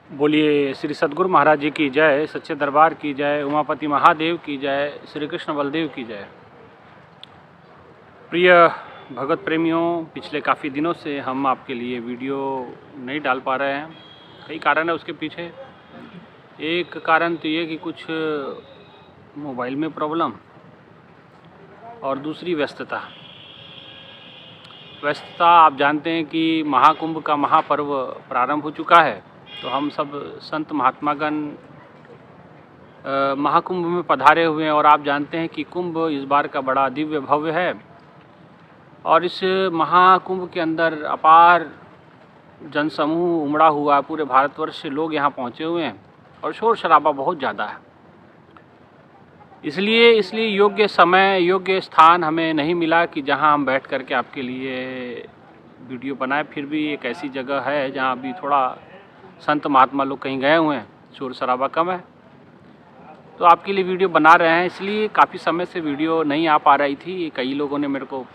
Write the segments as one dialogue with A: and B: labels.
A: बोलिए श्री सद्गुरु महाराज जी की जय, सच्चे दरबार की जय, उमापति महादेव की जय, श्री कृष्ण बलदेव की जय। प्रिय भगवत प्रेमियों, पिछले काफ़ी दिनों से हम आपके लिए वीडियो नहीं डाल पा रहे हैं। कई कारण है उसके पीछे। एक कारण तो ये कि कुछ मोबाइल में प्रॉब्लम और दूसरी व्यस्तता। आप जानते हैं कि महाकुंभ का महापर्व प्रारंभ हो चुका है, तो हम सब संत महात्मागण महाकुंभ में पधारे हुए हैं। और आप जानते हैं कि कुंभ इस बार का बड़ा दिव्य भव्य है और इस महाकुंभ के अंदर अपार जनसमूह उमड़ा हुआ, पूरे भारतवर्ष से लोग यहाँ पहुँचे हुए हैं और शोर शराबा बहुत ज़्यादा है। इसलिए योग्य समय, योग्य स्थान हमें नहीं मिला कि जहाँ हम बैठ कर के आपके लिए वीडियो बनाए। फिर भी एक ऐसी जगह है जहाँ अभी थोड़ा संत महात्मा लोग कहीं गए हुए हैं, शोर शराबा कम है, तो आपके लिए वीडियो बना रहे हैं। इसलिए काफ़ी समय से वीडियो नहीं आ पा रही थी। कई लोगों ने मेरे को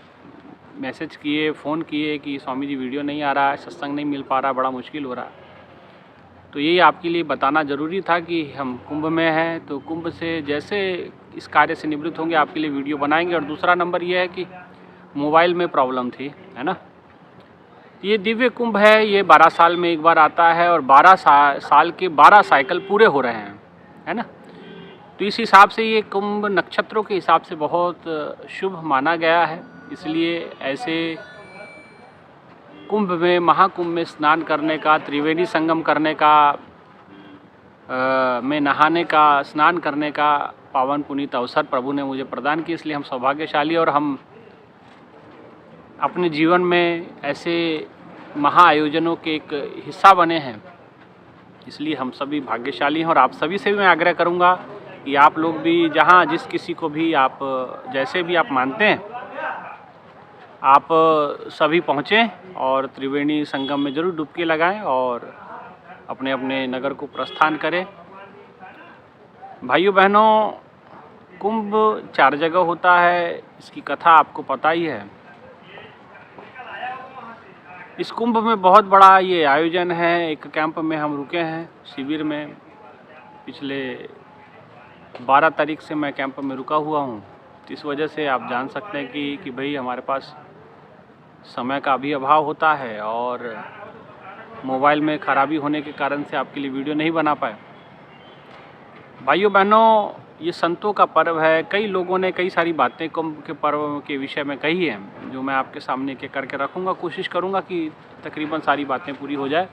A: मैसेज किए, फ़ोन किए कि स्वामी जी वीडियो नहीं आ रहा है, सत्संग नहीं मिल पा रहा, बड़ा मुश्किल हो रहा है। तो यही आपके लिए बताना ज़रूरी था कि हम कुंभ में हैं, तो कुंभ से जैसे इस कार्य से निवृत्त होंगे आपके लिए वीडियो बनाएंगे। और दूसरा नंबर ये है कि मोबाइल में प्रॉब्लम थी, है ना। ये दिव्य कुंभ है, ये 12 साल में एक बार आता है और 12 साल के 12 साइकिल पूरे हो रहे हैं, है ना। तो इस हिसाब से ये कुंभ नक्षत्रों के हिसाब से बहुत शुभ माना गया है। इसलिए ऐसे कुंभ में, महाकुंभ में स्नान करने का, त्रिवेणी संगम करने का, में नहाने का, स्नान करने का पावन पुनीत अवसर प्रभु ने मुझे प्रदान किया। इसलिए हम सौभाग्यशाली और हम अपने जीवन में ऐसे महाआयोजनों के एक हिस्सा बने हैं, इसलिए हम सभी भाग्यशाली हैं। और आप सभी से भी मैं आग्रह करूंगा कि आप लोग भी, जहां जिस किसी को भी आप जैसे भी आप मानते हैं, आप सभी पहुँचें और त्रिवेणी संगम में ज़रूर डुबकी लगाएं और अपने अपने नगर को प्रस्थान करें। भाइयों बहनों, कुंभ 4 जगह होता है, इसकी कथा आपको पता ही है। इस कुंभ में बहुत बड़ा ये आयोजन है। एक कैंप में हम रुके हैं, शिविर में। पिछले 12 तारीख से मैं कैंप में रुका हुआ हूँ। तो इस वजह से आप जान सकते हैं कि भाई हमारे पास समय का भी अभाव होता है और मोबाइल में ख़राबी होने के कारण से आपके लिए वीडियो नहीं बना पाए। भाइयों बहनों, ये संतों का पर्व है। कई लोगों ने कई सारी बातें कुंभ के पर्व के विषय में कही हैं, जो मैं आपके सामने के करके रखूँगा। कोशिश करूँगा कि तकरीबन सारी बातें पूरी हो जाए।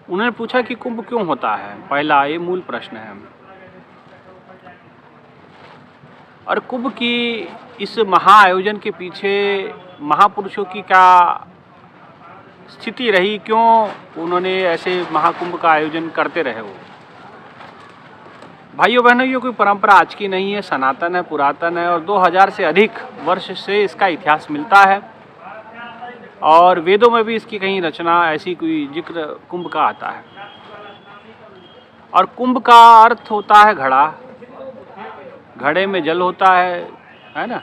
A: उन्होंने पूछा कि कुंभ क्यों होता है, पहला ये मूल प्रश्न है। और कुंभ की इस महाआयोजन के पीछे महापुरुषों की क्या स्थिति रही, क्यों उन्होंने ऐसे महाकुंभ का आयोजन करते रहे वो। भाइयों बहनों, ये कोई परंपरा आज की नहीं है, सनातन है, पुरातन है और 2000 से अधिक वर्ष से इसका इतिहास मिलता है। और वेदों में भी इसकी कहीं रचना, ऐसी कोई जिक्र कुंभ का आता है। और कुंभ का अर्थ होता है घड़ा, घड़े में जल होता है ना।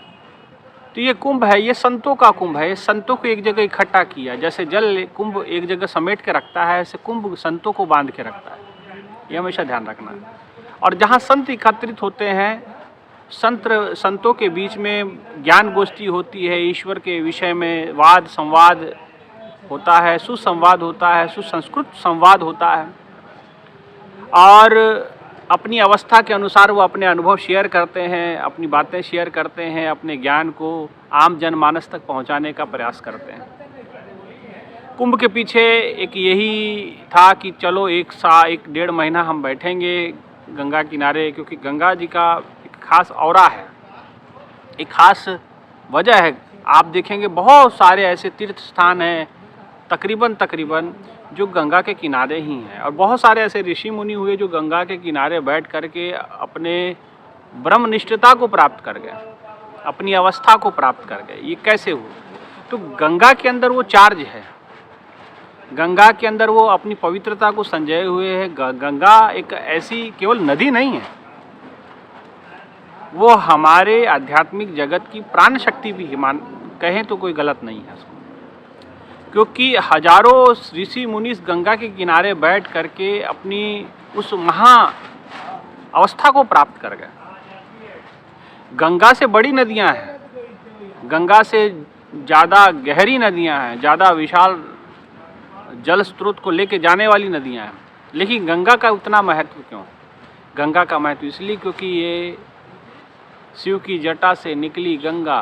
A: तो ये कुंभ है, ये संतों का कुंभ है। संतों को एक जगह इकट्ठा किया। जैसे जल कुंभ एक जगह समेट के रखता है, ऐसे कुंभ संतों को बांध के रखता है। ये हमेशा ध्यान रखना है। और जहाँ संत एकत्रित होते हैं, संतों के बीच में ज्ञान गोष्ठी होती है, ईश्वर के विषय में वाद संवाद होता है, सुसंवाद होता है, सुसंस्कृत संवाद होता है। और अपनी अवस्था के अनुसार वो अपने अनुभव शेयर करते हैं, अपनी बातें शेयर करते हैं, अपने ज्ञान को आम जनमानस तक पहुंचाने का प्रयास करते हैं। कुंभ के पीछे एक यही था कि चलो 1-1.5 महीना हम बैठेंगे गंगा किनारे, क्योंकि गंगा जी का एक खास औरा है, एक खास वजह है। आप देखेंगे बहुत सारे ऐसे तीर्थ स्थान हैं तकरीबन जो गंगा के किनारे ही हैं। और बहुत सारे ऐसे ऋषि मुनि हुए जो गंगा के किनारे बैठ करके अपने ब्रह्मनिष्ठता को प्राप्त कर गए, अपनी अवस्था को प्राप्त कर गए। ये कैसे हुआ? तो गंगा के अंदर वो चार्ज है, गंगा के अंदर वो अपनी पवित्रता को संजोए हुए है। गंगा एक ऐसी केवल नदी नहीं है, वो हमारे आध्यात्मिक जगत की प्राण शक्ति भी कहें तो कोई गलत नहीं है। क्योंकि हजारों ऋषि मुनि इस गंगा के किनारे बैठ करके अपनी उस महा अवस्था को प्राप्त कर गए। गंगा से बड़ी नदियां हैं, गंगा से ज़्यादा गहरी नदियां हैं, ज़्यादा विशाल जल स्रोत को लेके जाने वाली नदियां हैं, लेकिन गंगा का उतना महत्व क्यों? गंगा का महत्व इसलिए क्योंकि ये शिव की जटा से निकली गंगा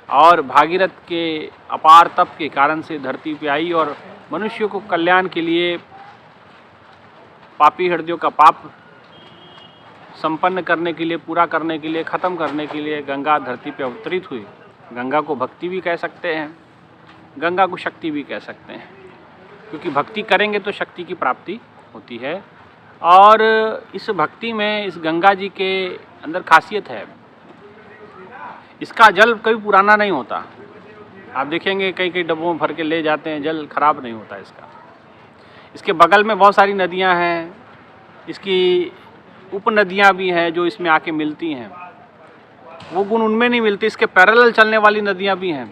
A: और भागीरथ के अपार तप के कारण से धरती पे आई और मनुष्यों को कल्याण के लिए, पापी हृदयों का पाप संपन्न करने के लिए, पूरा करने के लिए, ख़त्म करने के लिए गंगा धरती पे अवतरित हुई। गंगा को भक्ति भी कह सकते हैं, गंगा को शक्ति भी कह सकते हैं, क्योंकि भक्ति करेंगे तो शक्ति की प्राप्ति होती है। और इस भक्ति में, इस गंगा जी के अंदर खासियत है, इसका जल कभी पुराना नहीं होता। आप देखेंगे कई कई डब्बों में भर के ले जाते हैं, जल खराब नहीं होता इसका। इसके बगल में बहुत सारी नदियां हैं, इसकी उपनदियां भी हैं जो इसमें आके मिलती हैं, वो गुण उनमें नहीं मिलते। इसके पैरेलल चलने वाली नदियां भी हैं,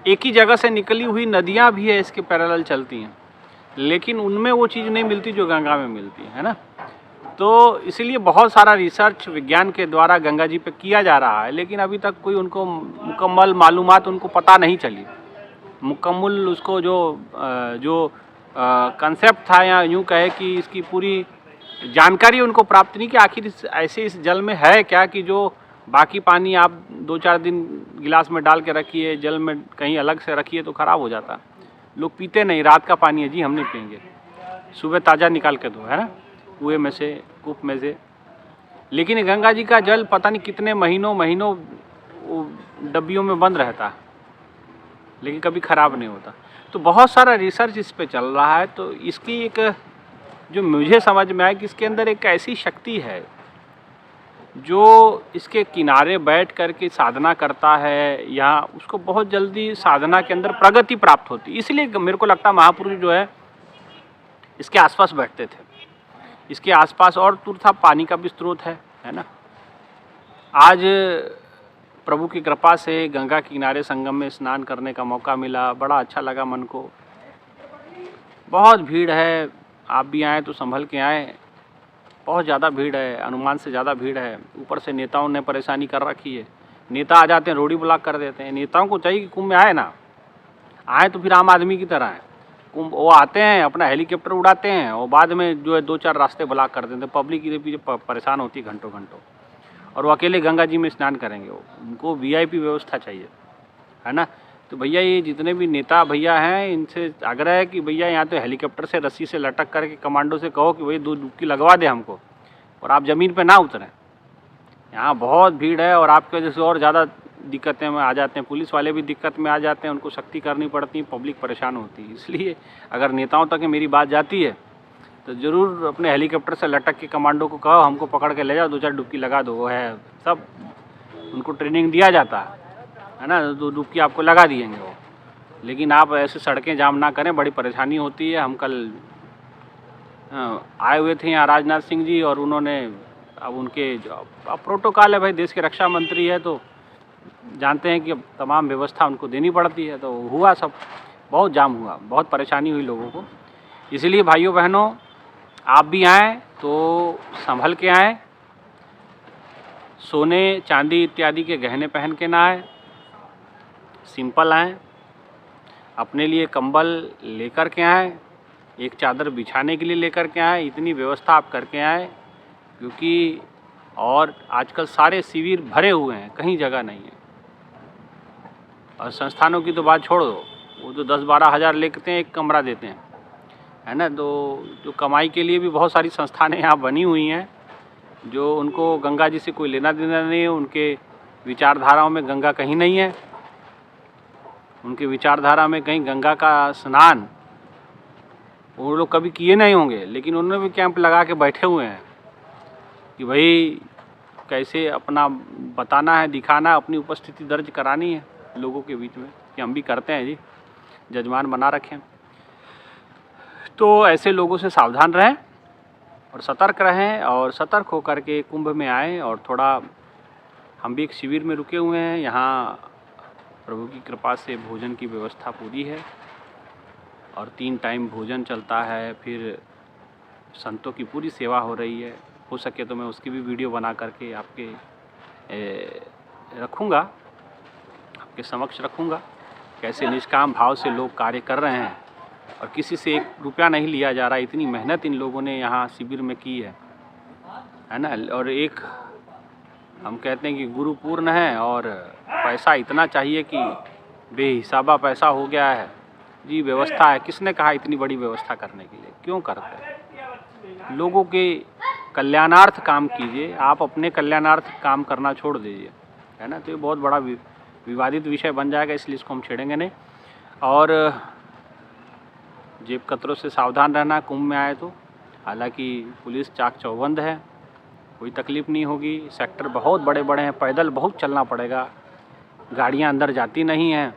A: एक ही जगह से निकली हुई नदियां भी है इसके पैरेलल चलती हैं, लेकिन उनमें वो चीज़ नहीं मिलती जो गंगा में मिलती है ना। तो इसलिए बहुत सारा रिसर्च विज्ञान के द्वारा गंगा जी पे किया जा रहा है, लेकिन अभी तक कोई उनको मुकम्मल मालूमात उनको पता नहीं चली। मुकम्मल उसको जो कंसेप्ट था, या यूँ कहे कि इसकी पूरी जानकारी उनको प्राप्त नहीं कि आखिर ऐसे इस जल में है क्या, कि जो बाकी पानी आप 2-4 दिन गिलास में डाल के रखिए, जल में कहीं अलग से रखिए तो ख़राब हो जाता। लोग पीते नहीं, रात का पानी है जी, हम नहीं पियेंगे, सुबह ताज़ा निकाल के दो, है ना, कुएँ में से, कूप में से। लेकिन गंगा जी का जल पता नहीं कितने महीनों डब्बियों में बंद रहता है, लेकिन कभी ख़राब नहीं होता। तो बहुत सारा रिसर्च इस पे चल रहा है। तो इसकी एक, जो मुझे समझ में आया कि इसके अंदर एक ऐसी शक्ति है जो इसके किनारे बैठ कर के साधना करता है, या उसको बहुत जल्दी साधना के अंदर प्रगति प्राप्त होती है। इसलिए मेरे को लगता है महापुरुष जो है इसके आसपास बैठते थे। इसके आसपास और दूर था, पानी का भी स्रोत है ना। आज प्रभु की कृपा से गंगा के किनारे संगम में स्नान करने का मौका मिला, बड़ा अच्छा लगा मन को। बहुत भीड़ है, आप भी आएँ तो संभल के आएँ, बहुत ज़्यादा भीड़ है, अनुमान से ज़्यादा भीड़ है। ऊपर से नेताओं ने परेशानी कर रखी है, नेता आ जाते हैं रोड ब्लॉक कर देते हैं। नेताओं को चाहिए कि कुंभ में आए ना, आए तो फिर आम आदमी की तरह आए। कुंभ वो आते हैं, अपना हेलीकॉप्टर उड़ाते हैं और बाद में जो है 2-4 रास्ते ब्लॉक कर देते हैं। पब्लिक इधर पीछे परेशान होती है घंटों, और वो अकेले गंगा जी में स्नान करेंगे। उनको VIP व्यवस्था चाहिए, है ना। तो भैया ये जितने भी नेता भैया हैं, इनसे आग्रह है कि भैया यहाँ तो हेलीकॉप्टर से रस्सी से लटक करके कमांडो से कहो कि भाई 2 डुबकी लगवा दे हमको, और आप ज़मीन पे ना उतरें। यहाँ बहुत भीड़ है और आपकी वजह से और ज़्यादा दिक्कतें में आ जाते हैं। पुलिस वाले भी दिक्कत में आ जाते हैं, उनको सख्ती करनी पड़ती है, पब्लिक परेशान होती है। इसलिए अगर नेताओं तक मेरी बात जाती है तो ज़रूर अपने हेलीकॉप्टर से लटक के कमांडो को कहो हमको पकड़ के ले जाओ, 2-4 डुबकी लगा दो। वो है, सब उनको ट्रेनिंग दिया जाता है ना, 2 डुबकी आपको लगा दिएंगे वो। लेकिन आप ऐसे सड़कें जाम ना करें, बड़ी परेशानी होती है। हम कल आए हुए थे यहाँ राजनाथ सिंह जी, और उन्होंने अब उनके जो अब प्रोटोकॉल है भाई, देश के रक्षा मंत्री है तो जानते हैं कि अब तमाम व्यवस्था उनको देनी पड़ती है। तो हुआ सब, बहुत जाम हुआ, बहुत परेशानी हुई लोगों को। इसलिए भाइयों बहनों, आप भी आएँ तो संभल के आएँ, सोने चांदी इत्यादि के गहने पहन के ना आए, सिंपल आएँ, अपने लिए कंबल लेकर के आएँ, एक चादर बिछाने के लिए लेकर के आएँ, इतनी व्यवस्था आप करके आएँ। क्योंकि और आजकल सारे शिविर भरे हुए हैं, कहीं जगह नहीं है। और संस्थानों की तो बात छोड़ दो, वो तो 10-12 हज़ार लेते हैं, एक कमरा देते हैं, है ना। तो जो कमाई के लिए भी बहुत सारी संस्थानें यहाँ बनी हुई हैं, जो उनको गंगा जी से कोई लेना देना नहीं है। उनके विचारधाराओं में गंगा कहीं नहीं है, उनकी विचारधारा में कहीं गंगा का स्नान वो लोग कभी किए नहीं होंगे, लेकिन उन्होंने भी कैंप लगा के बैठे हुए हैं कि भाई कैसे अपना बताना है, दिखाना, अपनी उपस्थिति दर्ज करानी है लोगों के बीच में कि हम भी करते हैं जी, जजमान बना रखें। तो ऐसे लोगों से सावधान रहें और सतर्क रहें, और सतर्क होकर के कुंभ में आएँ। और थोड़ा हम भी एक शिविर में रुके हुए हैं, यहाँ प्रभु की कृपा से भोजन की व्यवस्था पूरी है और 3 टाइम भोजन चलता है। फिर संतों की पूरी सेवा हो रही है। हो सके तो मैं उसकी भी वीडियो बना करके आपके रखूँगा, आपके समक्ष रखूँगा, कैसे निष्काम भाव से लोग कार्य कर रहे हैं और किसी से 1 रुपया नहीं लिया जा रहा। इतनी मेहनत इन लोगों ने यहाँ शिविर में की है ना। और एक हम कहते हैं कि गुरुपूर्ण है और पैसा इतना चाहिए कि बेहिसाबा पैसा हो गया है जी। व्यवस्था है, किसने कहा इतनी बड़ी व्यवस्था करने के लिए? क्यों करते हैं? लोगों के कल्याणार्थ काम कीजिए, आप अपने कल्याणार्थ काम करना छोड़ दीजिए, है ना। तो ये बहुत बड़ा विवादित विषय बन जाएगा, इसलिए इसको हम छेड़ेंगे नहीं। और जेब कतरों से सावधान रहना कुंभ में आए तो। हालांकि पुलिस चाक चौबंद है, कोई तकलीफ नहीं होगी। सेक्टर बहुत बड़े बड़े हैं, पैदल बहुत चलना पड़ेगा, गाड़ियां अंदर जाती नहीं हैं।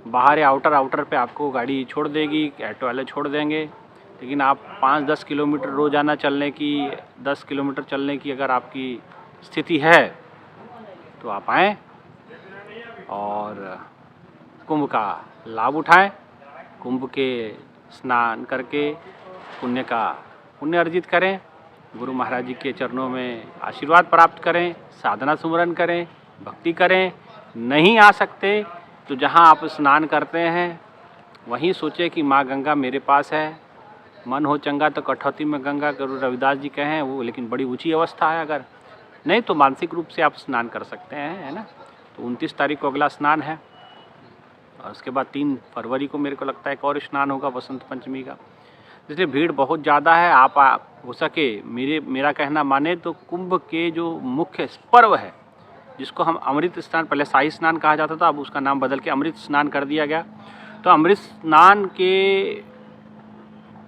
A: बाहर या आउटर पे आपको गाड़ी छोड़ देगी, ऑटो वाले छोड़ देंगे। लेकिन आप 5-10 किलोमीटर रोज़ाना चलने की, 10 किलोमीटर चलने की अगर आपकी स्थिति है तो आप आएँ और कुंभ का लाभ उठाएं। कुंभ के स्नान करके पुण्य अर्जित करें, गुरु महाराज जी के चरणों में आशीर्वाद प्राप्त करें, साधना सुमरन करें, भक्ति करें। नहीं आ सकते तो जहां आप स्नान करते हैं वहीं सोचें कि माँ गंगा मेरे पास है। मन हो चंगा तो कठौती में गंगा, गुरु रविदास जी कहे हैं वो, लेकिन बड़ी ऊंची अवस्था है। अगर नहीं तो मानसिक रूप से आप स्नान कर सकते हैं, है ना। तो 29 तारीख को अगला स्नान है और उसके बाद 3 फरवरी को मेरे को लगता है एक और स्नान होगा बसंत पंचमी का। इसलिए भीड़ बहुत ज़्यादा है। आप हो सके मेरा कहना माने तो कुंभ के जो मुख्य पर्व है, जिसको हम अमृत स्नान, पहले शाही स्नान कहा जाता था, अब उसका नाम बदल के अमृत स्नान कर दिया गया। तो अमृत स्नान के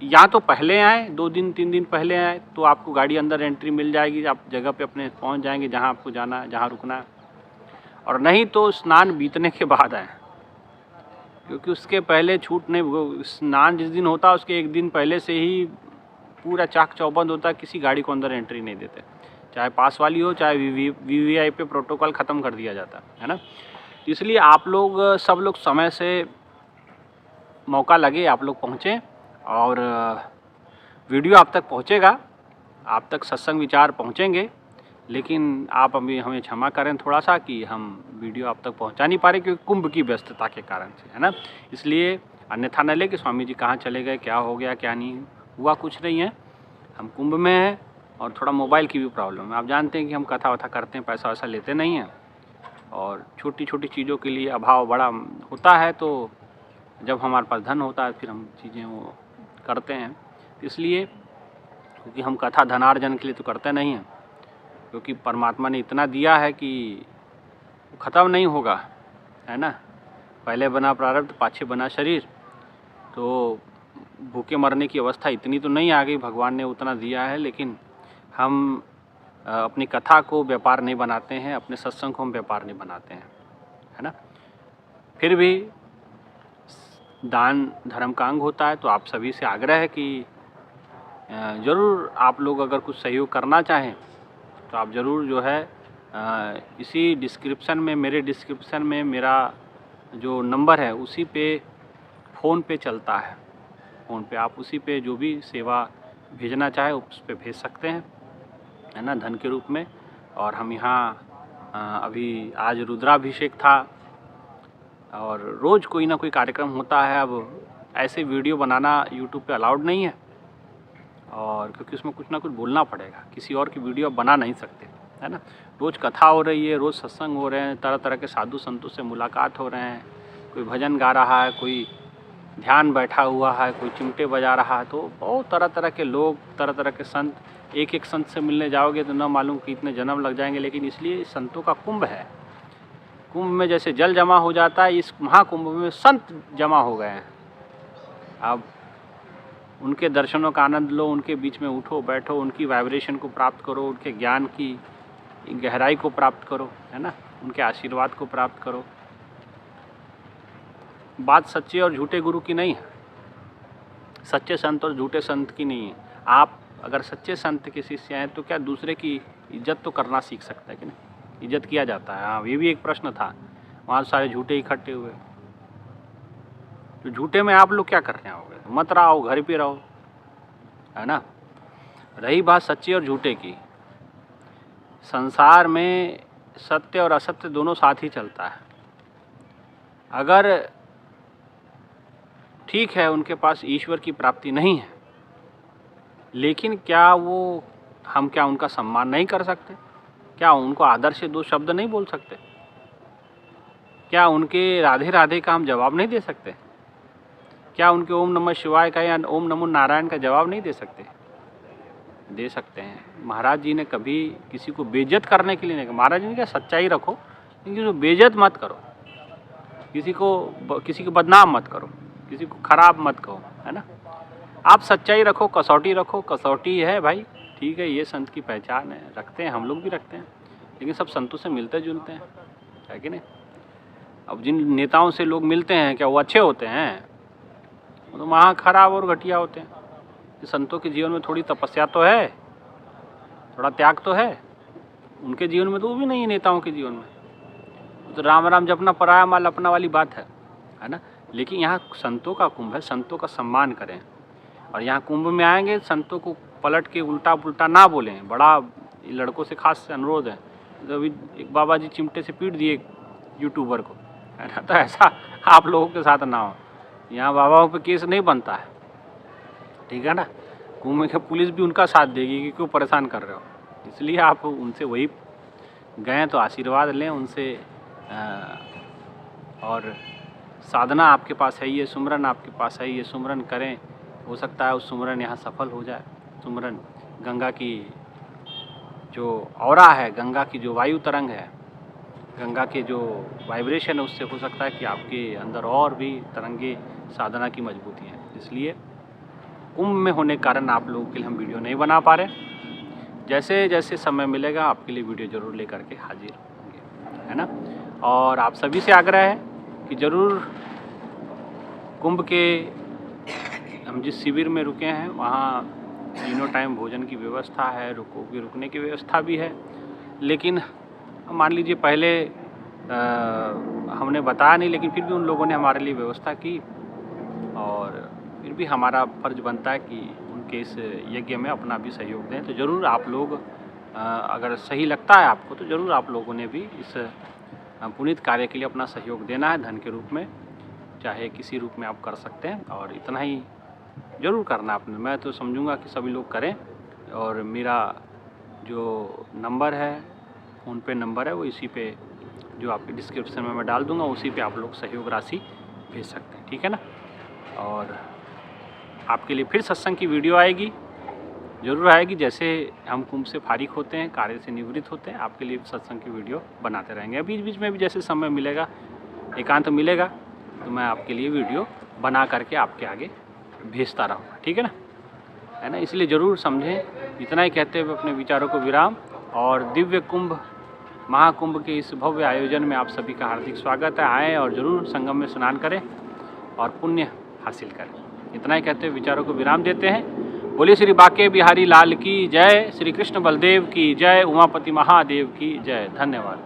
A: या तो पहले आए, 2 दिन 3 दिन पहले आए तो आपको गाड़ी अंदर एंट्री मिल जाएगी, आप जगह पे अपने पहुंच जाएंगे जहां आपको जाना है, जहां रुकना है। और नहीं तो स्नान बीतने के बाद आए, क्योंकि उसके पहले छूट नहीं। स्नान जिस दिन होता है उसके 1 दिन पहले से ही पूरा चाक चौबंद होता है, किसी गाड़ी को अंदर एंट्री नहीं देते, चाहे पास वाली हो चाहे वीवीआईपी प्रोटोकॉल ख़त्म कर दिया जाता है ना। इसलिए आप लोग सब लोग समय से मौका लगे आप लोग पहुँचें और वीडियो आप तक पहुँचेगा, आप तक सत्संग विचार पहुँचेंगे। लेकिन आप अभी हमें क्षमा करें थोड़ा सा कि हम वीडियो आप तक पहुंचा नहीं पा रहे, क्योंकि कुंभ की व्यस्तता के कारण से, है ना। इसलिए अन्यथा न ले कि स्वामी जी कहाँ चले गए, क्या हो गया, क्या नहीं हुआ। कुछ नहीं है, हम कुंभ में हैं और थोड़ा मोबाइल की भी प्रॉब्लम है। आप जानते हैं कि हम कथा वथा करते हैं, पैसा वैसा लेते नहीं हैं और छोटी छोटी चीज़ों के लिए अभाव बड़ा होता है। तो जब हमारे पास धन होता है फिर हम चीज़ें वो करते हैं। इसलिए क्योंकि हम कथा धनार्जन के लिए तो करते नहीं हैं, क्योंकि परमात्मा ने इतना दिया है कि ख़त्म नहीं होगा, है ना। पहले बना प्रारब्ध पाछे बना शरीर, तो भूखे मरने की अवस्था इतनी तो नहीं आ गई, भगवान ने उतना दिया है। लेकिन हम अपनी कथा को व्यापार नहीं बनाते हैं, अपने सत्संग को हम व्यापार नहीं बनाते हैं, है ना। फिर भी दान धर्म का अंग होता है, तो आप सभी से आग्रह है कि ज़रूर आप लोग अगर कुछ सहयोग करना चाहें तो आप ज़रूर जो है इसी डिस्क्रिप्शन में, मेरे डिस्क्रिप्शन में मेरा जो नंबर है उसी पे फ़ोन पे चलता है। फ़ोन पे आप उसी पे जो भी सेवा भेजना चाहे उस पे भेज सकते हैं, है ना, धन के रूप में। और हम यहाँ अभी आज रुद्राभिषेक था और रोज़ कोई ना कोई कार्यक्रम होता है। अब ऐसे वीडियो बनाना यूट्यूब पे अलाउड नहीं है, और क्योंकि उसमें कुछ ना कुछ बोलना पड़ेगा, किसी और की वीडियो बना नहीं सकते, है ना। रोज़ कथा हो रही है, रोज़ सत्संग हो रहे हैं, तरह तरह के साधु संतों से मुलाकात हो रहे हैं, कोई भजन गा रहा है, कोई ध्यान बैठा हुआ है, कोई चिमटे बजा रहा है। तो बहुत तरह तरह के लोग, तरह तरह के संत, एक एक संत से मिलने जाओगे तो न मालूम कितने जन्म लग जाएंगे। लेकिन इसलिए संतों का कुंभ है। कुंभ में जैसे जल जमा हो जाता है, इस महाकुंभ में संत जमा हो गए हैं। अब उनके दर्शनों का आनंद लो, उनके बीच में उठो बैठो, उनकी वाइब्रेशन को प्राप्त करो, उनके ज्ञान की गहराई को प्राप्त करो, है ना, उनके आशीर्वाद को प्राप्त करो। बात सच्चे और झूठे गुरु की नहीं है, सच्चे संत और झूठे संत की नहीं है। आप अगर सच्चे संत के शिष्य हैं तो क्या दूसरे की इज्जत तो करना सीख सकता है कि नहीं? इज्जत किया जाता है। हाँ, ये भी एक प्रश्न था। वहाँ सारे झूठे इकट्ठे हुए। तो झूठे में आप लोग क्या कर रहे होगे? मत रहो, घर पे रहो, है ना। रही बात सच्चे और झूठे की, संसार में सत्य और असत्य दोनों साथ ही चलता है। अगर ठीक है उनके पास ईश्वर की प्राप्ति नहीं है, लेकिन क्या हम क्या उनका सम्मान नहीं कर सकते? क्या उनको आदर से 2 शब्द नहीं बोल सकते? क्या उनके राधे राधे का हम जवाब नहीं दे सकते? क्या उनके ओम नमः शिवाय का या ओम नमो नारायण का जवाब नहीं दे सकते? दे सकते हैं। महाराज जी ने कभी किसी को बेइज्जत करने के लिए नहीं कहा। महाराज जी ने क्या, सच्चाई रखो, लेकिन किसी को बेइज्जत मत करो, किसी को बदनाम मत करो, किसी को खराब मत कहो, है ना। आप सच्चाई रखो, कसौटी रखो, कसौटी है भाई, ठीक है, ये संत की पहचान है, रखते हैं, हम लोग भी रखते हैं, लेकिन सब संतों से मिलते जुलते हैं, है कि नहीं। अब जिन नेताओं से लोग मिलते हैं, क्या वो अच्छे होते हैं? वो तो वहाँ खराब और घटिया होते हैं। संतों के जीवन में थोड़ी तपस्या तो है, थोड़ा त्याग तो है, उनके जीवन में तो वो भी नहीं है, नेताओं के जीवन में तो राम राम जपना पराया माल अपना वाली बात है ना। लेकिन यहाँ संतों का कुंभ है, संतों का सम्मान करें, और यहाँ कुंभ में आएंगे संतों को पलट के उल्टा पुल्टा ना बोलें। बड़ा लड़कों से खास अनुरोध है, तो अभी एक बाबा जी चिमटे से पीट दिए यूट्यूबर को, है ना, तो ऐसा आप लोगों के साथ ना हो। यहाँ बाबाओं पे केस नहीं बनता है, ठीक है ना। कुंभ में पुलिस भी उनका साथ देगी कि क्यों परेशान कर रहे हो, इसलिए आप उनसे वही गए तो आशीर्वाद लें उनसे। और साधना आपके पास है, ये सुमरन आपके पास है, ये सुमरन करें, हो सकता है उस सुमरन यहाँ सफल हो जाए। सुमरन गंगा की जो ऑरा है, गंगा की जो वायु तरंग है, गंगा के जो वाइब्रेशन है, उससे हो सकता है कि आपके अंदर और भी तरंगे साधना की मजबूती है। इसलिए कुंभ में होने के कारण आप लोगों के लिए हम वीडियो नहीं बना पा रहे। जैसे जैसे समय मिलेगा आपके लिए वीडियो ज़रूर लेकर के हाजिर होंगे, है ना। और आप सभी से आग्रह है कि ज़रूर कुंभ के हम जिस शिविर में रुके हैं वहाँ तीनों टाइम भोजन की व्यवस्था है, रुकने की व्यवस्था भी है। लेकिन मान लीजिए पहले हमने बताया नहीं, लेकिन फिर भी उन लोगों ने हमारे लिए व्यवस्था की, और फिर भी हमारा फ़र्ज़ बनता है कि उनके इस यज्ञ में अपना भी सहयोग दें। तो ज़रूर आप लोग अगर सही लगता है आपको, तो ज़रूर आप लोगों ने भी इस पुनीत कार्य के लिए अपना सहयोग देना है, धन के रूप में, चाहे किसी रूप में आप कर सकते हैं, और इतना ही ज़रूर करना आपने। मैं तो समझूंगा कि सभी लोग करें, और मेरा जो नंबर है, फ़ोनपे नंबर है, वो इसी पे जो आपके डिस्क्रिप्शन में मैं डाल दूंगा, उसी पे आप लोग सहयोग राशि भेज सकते हैं, ठीक है ना। और आपके लिए फिर सत्संग की वीडियो आएगी, ज़रूर आएगी। जैसे हम कुंभ से फारिग होते हैं, कार्य से निवृत्त होते हैं, आपके लिए सत्संग की वीडियो बनाते रहेंगे। बीच बीच में भी जैसे समय मिलेगा, एकांत मिलेगा, तो मैं आपके लिए वीडियो बना करके आपके आगे भेजता रहूँगा, ठीक है ना, है ना। इसलिए ज़रूर समझें। इतना ही कहते हुए अपने विचारों को विराम। और दिव्य कुंभ महाकुंभ के इस भव्य आयोजन में आप सभी का हार्दिक स्वागत है। आएँ और ज़रूर संगम में स्नान करें और पुण्य हासिल करें। इतना ही कहते हुए विचारों को विराम देते हैं। बोलिए श्री बांके बिहारी लाल की जय, श्री कृष्ण बलदेव की जय, उमापति महादेव की जय। धन्यवाद।